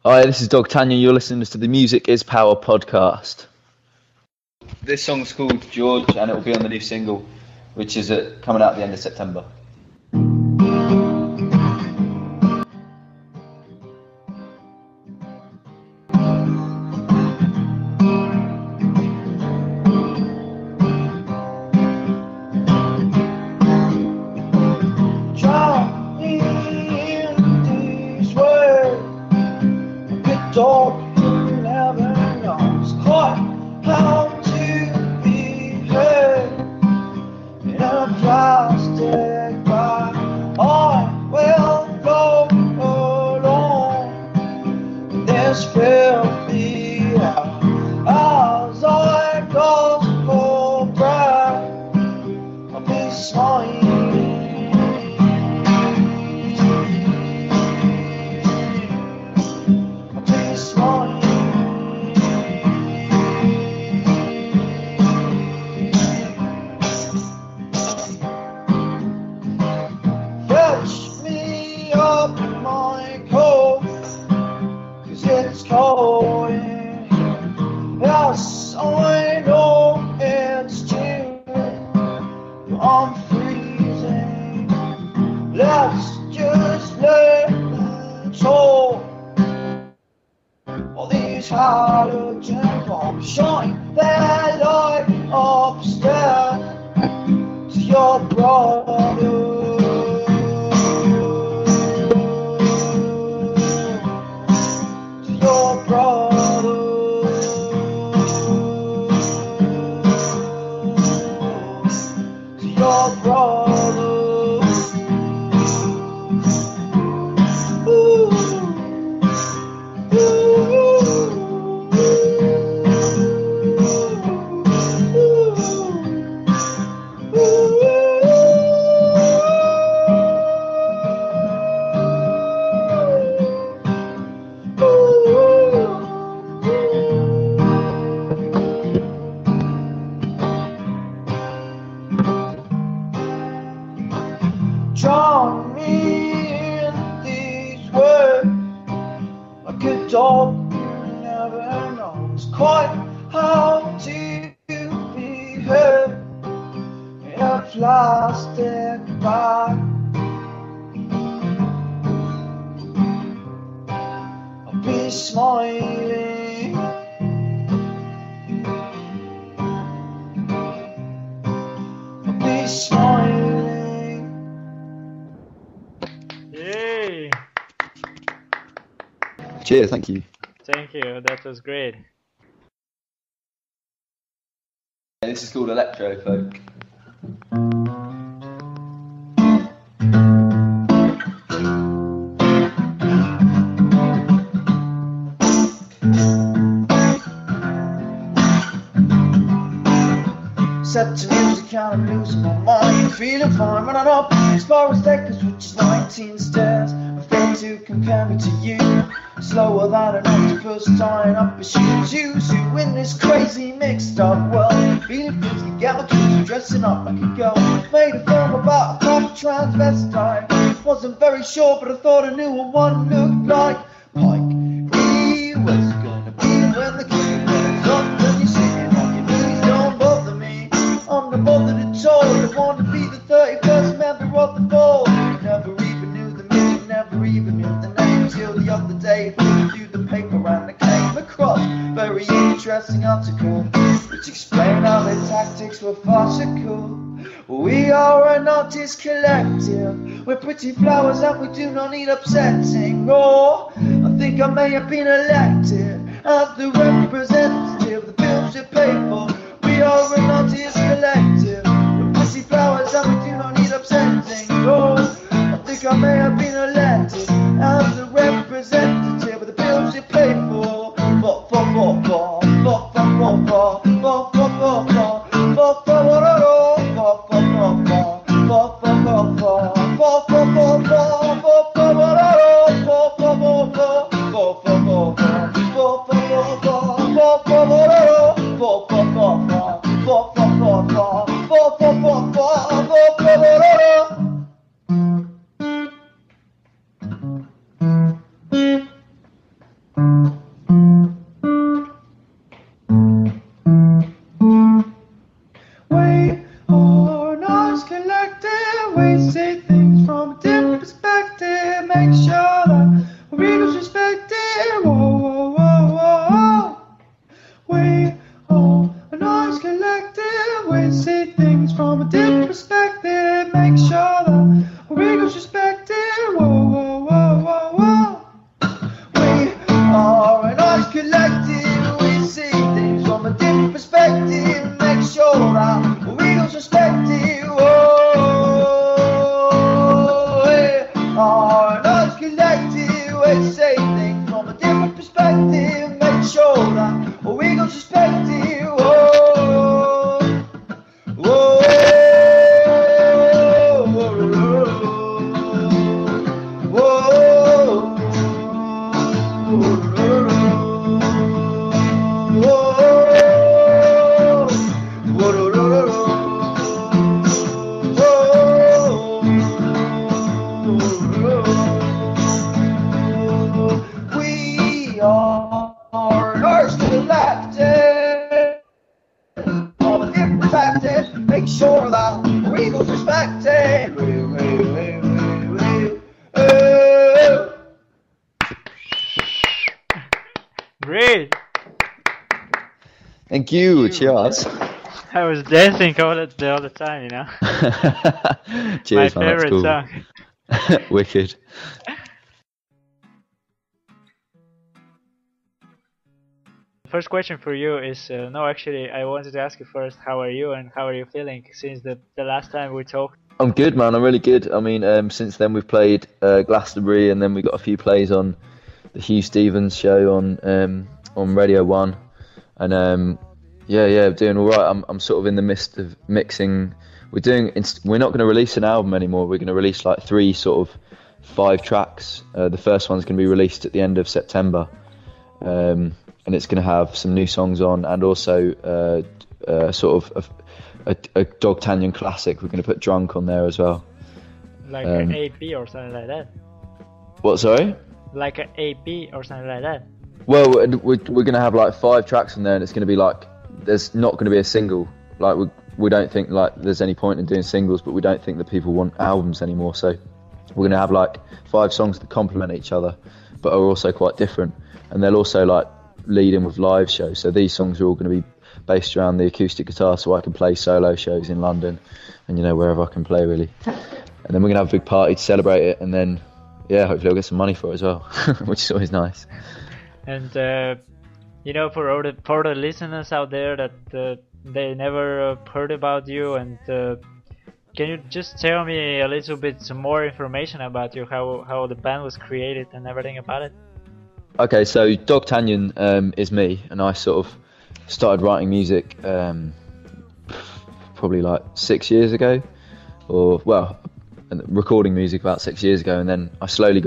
Hi, this is Dogtanion. You're listening to the Music is Power podcast. This song's called George, and it will be on the new single, which is coming out at the end of September. Dog never knows quite how to behave in a plastic bag. I will go along in this filthy air as I gasp for breath. I'll be smiling. Fetch me up my coat, 'cause it's cold in here. Yes, I know it's June, but I'm freezing. Let's just let it show. All these halogen bombs shine their light upstairs to your brother. To your brother. To your brother. Ooh. Drown me in these words like a dog who never knows quite how to behave in a plastic bag. I'll be smiling. I'll be smiling. Yay! Cheers, thank you. Thank you, that was great. This is called Electro Folk. Set to music and I'm losing my mind. Feeling fine, running up as far as Deckers, which is 19 stairs. I fail to compare me to you. Slower than an octopus tying up his shoes. You two in this crazy mixed up world. Feeling frisky, gallagher, dressing up like a girl. Made a film about a proper transvestite. Wasn't very sure, but I thought I knew what one looked like. Pike, he was gonna be when the king was up. Then you're sitting on your knees, don't bother me. I'm not bothered at all. I want to be the 31st member of the board. Never even knew the meaning, never even knew the name till the other day. Flipped through the paper and I came across very interesting article which explained how their tactics were farcical. We are an artist collective. We're pretty flowers and we do not need upsetting. Oh, I think I may have been elected as the representative. The bills you pay for. We are an artist collective. We're pretty flowers and we do not need upsetting. Oh, I think I may have been elected as the representative of the bills you pay for. We are nice collective, we see things from a different perspective, make sure that we equals respected. Whoa, whoa, whoa, whoa, whoa. We are a nice collective, we see things from a different perspective, make sure that we equals respected. Whoa, whoa, whoa, whoa, whoa. We are a nice collective, we see things from a different perspective, make sure that we equals respected. Whoa, we are a nice collective, we see things from a different perspective, make sure that we equals respected. Whoa, whoa, we are nurse collected from a different perspective, make sure that we equals respected. Great. Thank you. Cheers. I was dancing all the time, you know. Cheers, My man. That's favorite cool. song. Wicked. First question for you is no, actually, I wanted to ask you first. How are you and how are you feeling since the last time we talked? I'm good, man. I'm really good. I mean, since then we've played Glastonbury, and then we got a few plays on the Hugh Stevens show on Radio 1, and yeah, doing all right. I'm sort of in the midst of mixing. We're not going to release an album anymore. We're going to release like 3 sort of 5 tracks. The first one's going to be released at the end of September, and it's going to have some new songs on, and also sort of a Dogtanion classic. We're going to put Drunk on there as well. Like an AP or something like that? What, sorry? Like an AP or something like that? Well, we're going to have like 5 tracks on there, and it's going to be like, there's not going to be a single. Like we don't think like there's any point in doing singles, but we don't think that people want albums anymore. So we're going to have like 5 songs that complement each other, but are also quite different. And they'll also like lead in with live shows. So these songs are all going to be based around the acoustic guitar, so I can play solo shows in London and, you know, wherever I can play really. And then we're going to have a big party to celebrate it, and then yeah, hopefully I'll get some money for it as well, which is always nice. And you know, for the listeners out there that they never heard about you, and can you just tell me a little bit some more information about you, how the band was created and everything about it? Okay, so Dogtanion is me, and I sort of started writing music probably like 6 years ago, or well, recording music about 6 years ago, and then I slowly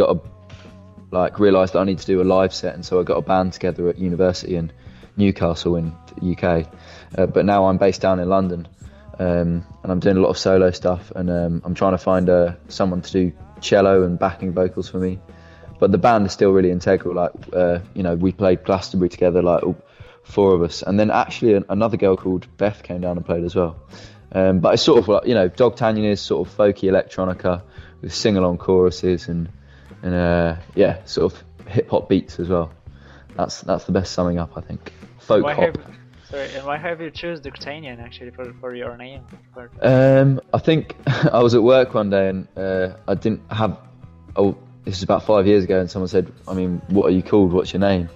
realised that I need to do a live set, and so I got a band together at university in Newcastle in the UK, but now I'm based down in London, and I'm doing a lot of solo stuff, and I'm trying to find someone to do cello and backing vocals for me. But the band is still really integral. Like, you know, we played Glastonbury together, like all 4 of us, and then actually another girl called Beth came down and played as well. But it's sort of like, you know, Dogtanion is sort of folky electronica with sing-along choruses and yeah, sort of hip-hop beats as well. That's the best summing up, I think. Folk hop. And why have you choose Dogtanion actually for your name? I think I was at work one day and I didn't have. This is about 5 years ago, and someone said, I mean, what are you called? What's your name?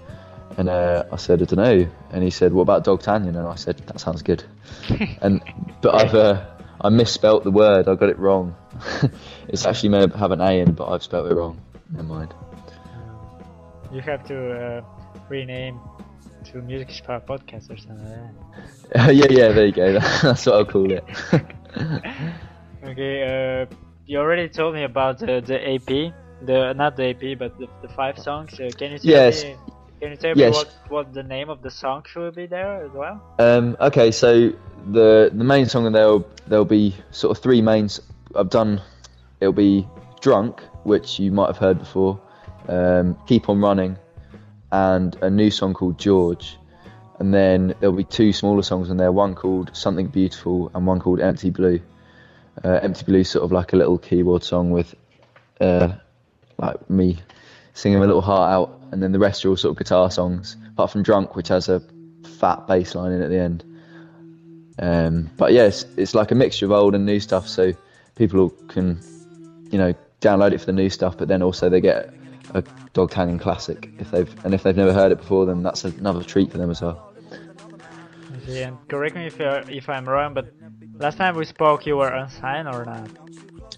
And I said, I don't know. And he said, what about Dogtanion? And I said, that sounds good. But I misspelt the word. I got it wrong. It's actually meant to have an A in, but I've spelt it wrong. Never mind. You have to rename to Music is Power Podcast or something like that. Yeah, there you go. That's what I'll call it. Okay, you already told me about the AP. Not the AP, but the 5 songs. Can you tell me what the name of the song should be there as well? Okay, so the main song, and there'll be sort of 3 mains I've done. It'll be Drunk, which you might have heard before, Keep on Running, and a new song called George. And then there'll be 2 smaller songs on there, one called Something Beautiful and one called Empty Blue. Empty Blue sort of like a little keyboard song with like me singing my little heart out, and then the rest are all sort of guitar songs, apart from Drunk, which has a fat bass line in at the end. But yeah, it's like a mixture of old and new stuff, so people can, you know, download it for the new stuff, but then also they get a Dogtanion classic if they've never heard it before, then that's another treat for them as well. Yeah, correct me if I'm wrong, but last time we spoke, you were unsigned or not?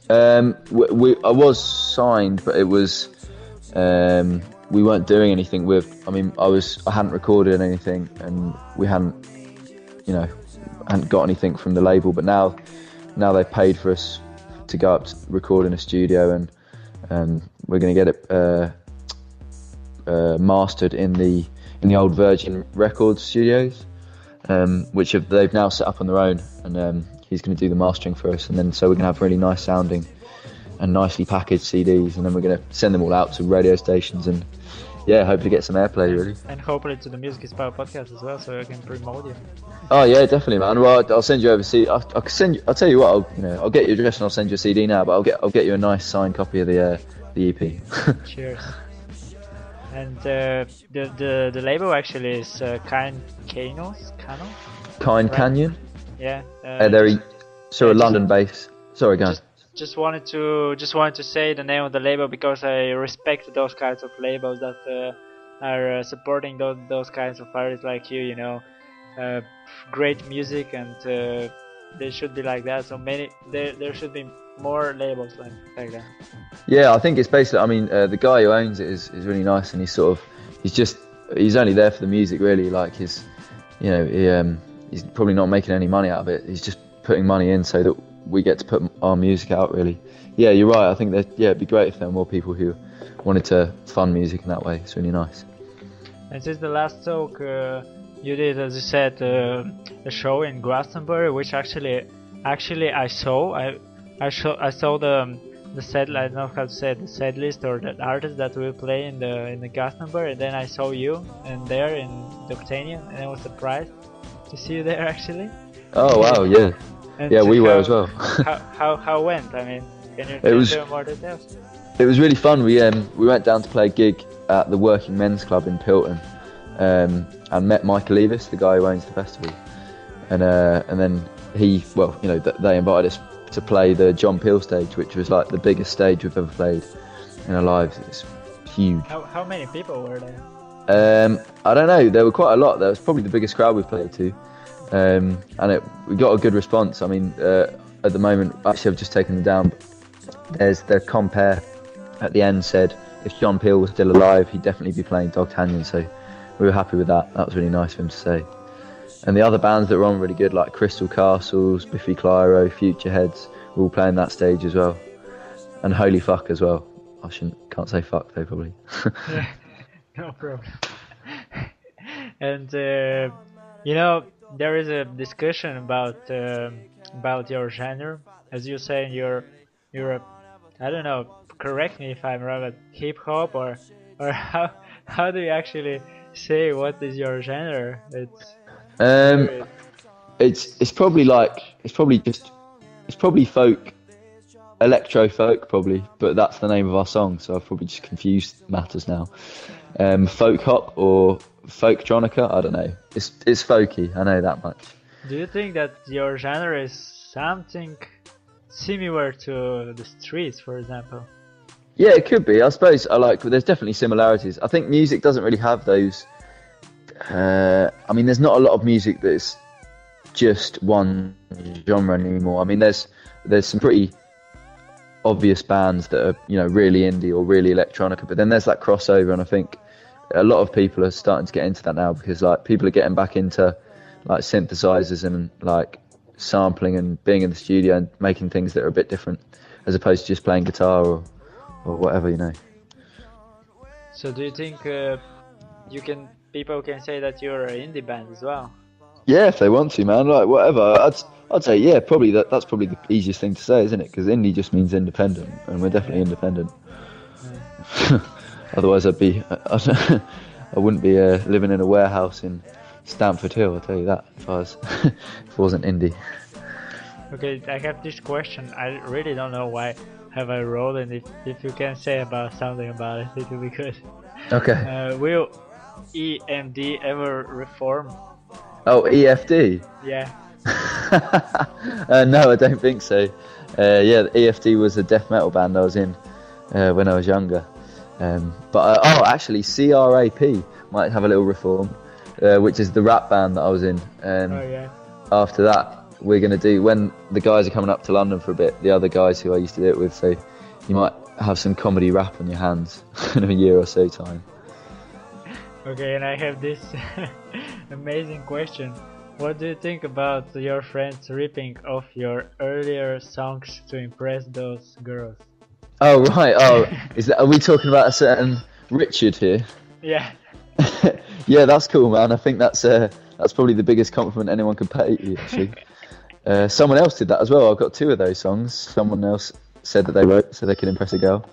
I was signed, but it was we weren't doing anything with. I mean, I hadn't recorded anything, and we hadn't got anything from the label. But now they paid for us to go up to record in a studio, and we're going to get it mastered in the old Virgin Records studios, which they've now set up on their own, and he's going to do the mastering for us, and then so we're going to have really nice sounding and nicely packaged CDs, and then we're going to send them all out to radio stations, and yeah, hopefully get some airplay really. And hopefully to the Music is Power podcast as well, so I can promote you. Oh yeah, definitely, man. Well, I'll send you over. I'll tell you what. I'll get your address and I'll send you a CD now. But I'll get you a nice signed copy of the EP. Cheers. And the label actually is Kind Canyon. Kind Canyon. Yeah. They're a London base. Sorry, go on. Just wanted to say the name of the label because I respect those kinds of labels that are supporting those kinds of artists like you. You know, great music, and they should be like that. So there should be more labels like that. Yeah, I think it's basically. I mean, the guy who owns it is really nice, and he's only there for the music really. Like he's probably not making any money out of it. He's just putting money in so that we get to put our music out really. Yeah, you're right. I think that it'd be great if there were more people who wanted to fund music in that way. It's really nice. And since the last talk you did, as you said, a show in Glastonbury, which actually I saw. I saw the set. I don't know how to say it, the set list or the artists that will play in the Glastonbury, and then I saw you and there in Dogtanion, and I was surprised to see you there actually. Oh wow, yeah. And yeah, we were as well. how went? I mean, can you tell me more details? It was really fun. We went down to play a gig at the Working Men's Club in Pilton, and met Michael Levis, the guy who owns the festival, and then they invited us to play the John Peel stage, which was like the biggest stage we've ever played in our lives. It's huge. How many people were there? I don't know. There were quite a lot. That was probably the biggest crowd we've played to. And we got a good response. I mean, at the moment, actually I've just taken them down, but there's the compare at the end said if John Peel was still alive, he'd definitely be playing Dogtanion, so we were happy with that. That was really nice of him to say. And the other bands that were on really good, like Crystal Castles, Biffy Clyro, Future Heads, were all playing that stage as well. And Holy Fuck as well. Can't say fuck though, probably. Yeah, no problem. And there is a discussion about your genre. As you say, you're a, I don't know, correct me if I'm wrong, but hip hop or how do you actually say what is your genre? It's probably folk, electro folk probably, but that's the name of our song, so I've probably just confused matters now. Folk hop or folktronica, I don't know. It's folky, I know that much. Do you think that your genre is something similar to the streets, for example? Yeah, it could be. I suppose there's definitely similarities. I think music doesn't really have those. I mean, there's not a lot of music that's just one genre anymore. I mean, there's some pretty obvious bands that are really indie or really electronica, but then there's that crossover, and I think a lot of people are starting to get into that now because people are getting back into synthesizers and sampling and being in the studio and making things that are a bit different as opposed to just playing guitar or whatever, So do you think people can say that you're an indie band as well? Yeah, if they want to, man. Whatever. I'd say yeah. Probably that's probably the easiest thing to say, isn't it? Because indie just means independent, and we're definitely independent. Yeah. Otherwise, I'd I wouldn't be living in a warehouse in Stamford Hill, I'll tell you that, if I wasn't indie. Okay, I have this question. I really don't know why have I wrote, and if you can say about something about it, it will be good. Okay. Will EMD ever reform? Oh, EFD? Yeah. No, I don't think so. Yeah, the EFD was a death metal band I was in when I was younger. But actually, CRAP might have a little reform, which is the rap band that I was in. Oh yeah. After that, we're going to do, when the guys are coming up to London for a bit, the other guys who I used to do it with, so you might have some comedy rap on your hands in a year or so time. Okay, and I have this amazing question. What do you think about your friends ripping off your earlier songs to impress those girls? Oh right, are we talking about a certain Richard here? Yeah. Yeah, that's cool, man. I think that's probably the biggest compliment anyone could pay you, actually. Someone else did that as well. I've got 2 of those songs. Someone else said that they wrote so they could impress a girl.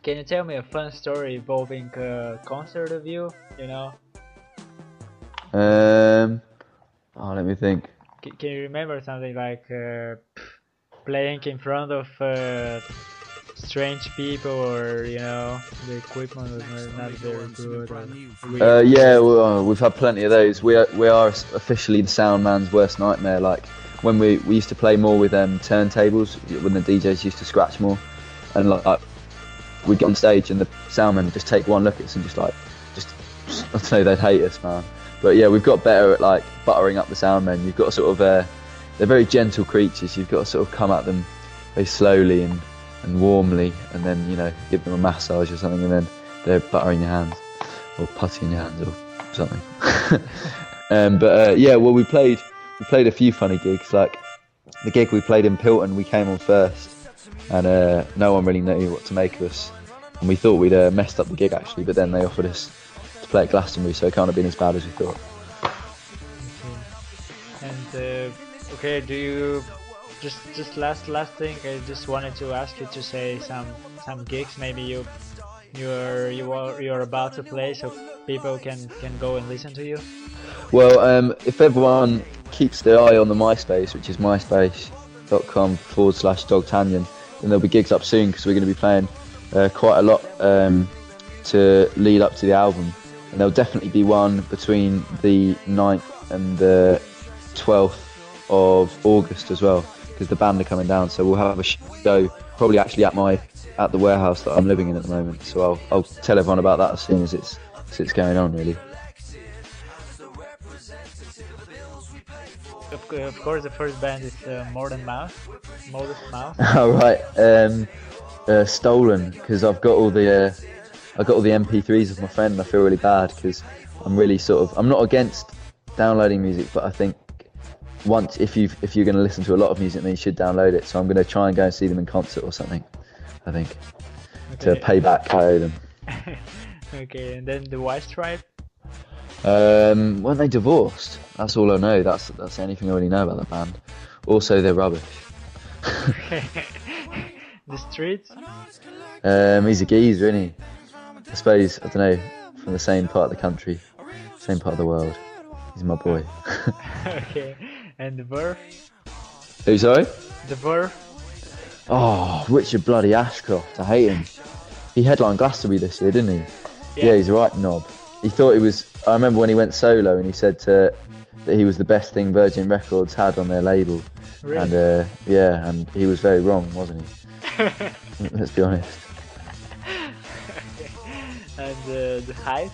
Can you tell me a fun story involving a concert of you? You know? Let me think. Can you remember something like playing in front of strange people, or you know, the equipment was not very good? Yeah, we've had plenty of those. We are officially the sound man's worst nightmare. Like when we used to play more with turntables, when the DJs used to scratch more, and like we'd get on stage and the sound men would just take one look at us and just I don't know, they'd hate us, man. But yeah, we've got better at like buttering up the sound men. You've got to sort of they're very gentle creatures. You've got to sort of come at them very slowly and warmly, and then, you know, give them a massage or something, and then they're buttering your hands or putting your hands or something. Yeah, well, we played a few funny gigs. Like the gig we played in Pilton, we came on first, and no one really knew what to make of us, and we thought we'd messed up the gig actually, but then they offered us to play at Glastonbury, so it can't have been as bad as we thought. And okay, do you just last thing? I just wanted to ask you to say some gigs maybe you're about to play, so people can go and listen to you. Well, if everyone keeps their eye on the MySpace, which is myspace.com/Dogtanion, then there'll be gigs up soon, because we're going to be playing quite a lot to lead up to the album, and there'll definitely be one between the 9th and the 12th of August as well, because the band are coming down, so we'll have a show probably actually at the warehouse that I'm living in at the moment, so I'll tell everyone about that as soon as it's going on, really. Of course, the first band is Modest Mouse. Oh right, stolen, because I've got all the MP3s of my friend, and I feel really bad because I'm really I'm not against downloading music, but I think once if you're going to listen to a lot of music, then you should download it. So I'm going to try and go and see them in concert or something, I think, to pay back. I owe them. Okay, and then the White Stripe. Weren't they divorced? That's all I know. That's the only thing I really know about that band. Also, they're rubbish. The Streets. He's a geezer, isn't he? I suppose, I don't know, from the same part of the country, same part of the world. He's my boy. Okay, and the Verve. Who, sorry? The Verve. Oh, Richard bloody Ashcroft. I hate him. He headlined Glastonbury this year, didn't he? Yeah, he's a right knob. He thought he was. I remember when he went solo and he said that he was the best thing Virgin Records had on their label. Really? And and he was very wrong, wasn't he? Let's be honest. And the Hive.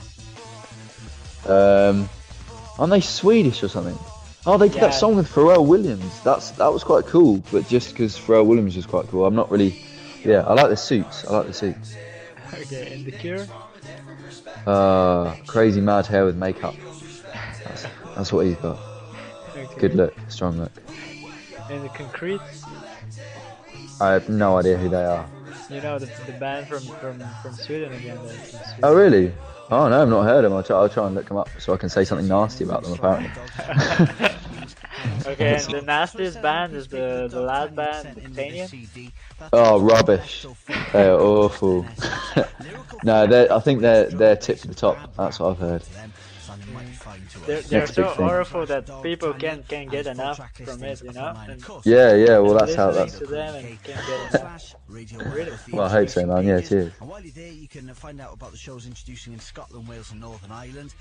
Aren't they Swedish or something? Oh, they did that song with Pharrell Williams. That was quite cool, but just because Pharrell Williams was quite cool, I'm not really. Yeah, I like the suits. Okay, and the Cure. Crazy mad hair with makeup. That's what he's got. Okay. Good look, strong look. And the Concrete. I have no idea who they are. You know, the band from Sweden again. Oh really? Oh no, I've not heard them. I'll try and look them up so I can say something nasty about them, apparently. Okay, and the nastiest band is the last band, Dogtanion. Oh, rubbish. They're awful. No, I think they're tip for the top. That's what I've heard. They're Next so big thing. awful that people can't get enough from it, you know? And Yeah. Well, that's how listening that's. to them and can't get enough. Really? Well, I hope so, man. Yeah, cheers. And while you're there, you can find out about the shows introducing in Scotland, Wales, and Northern Ireland.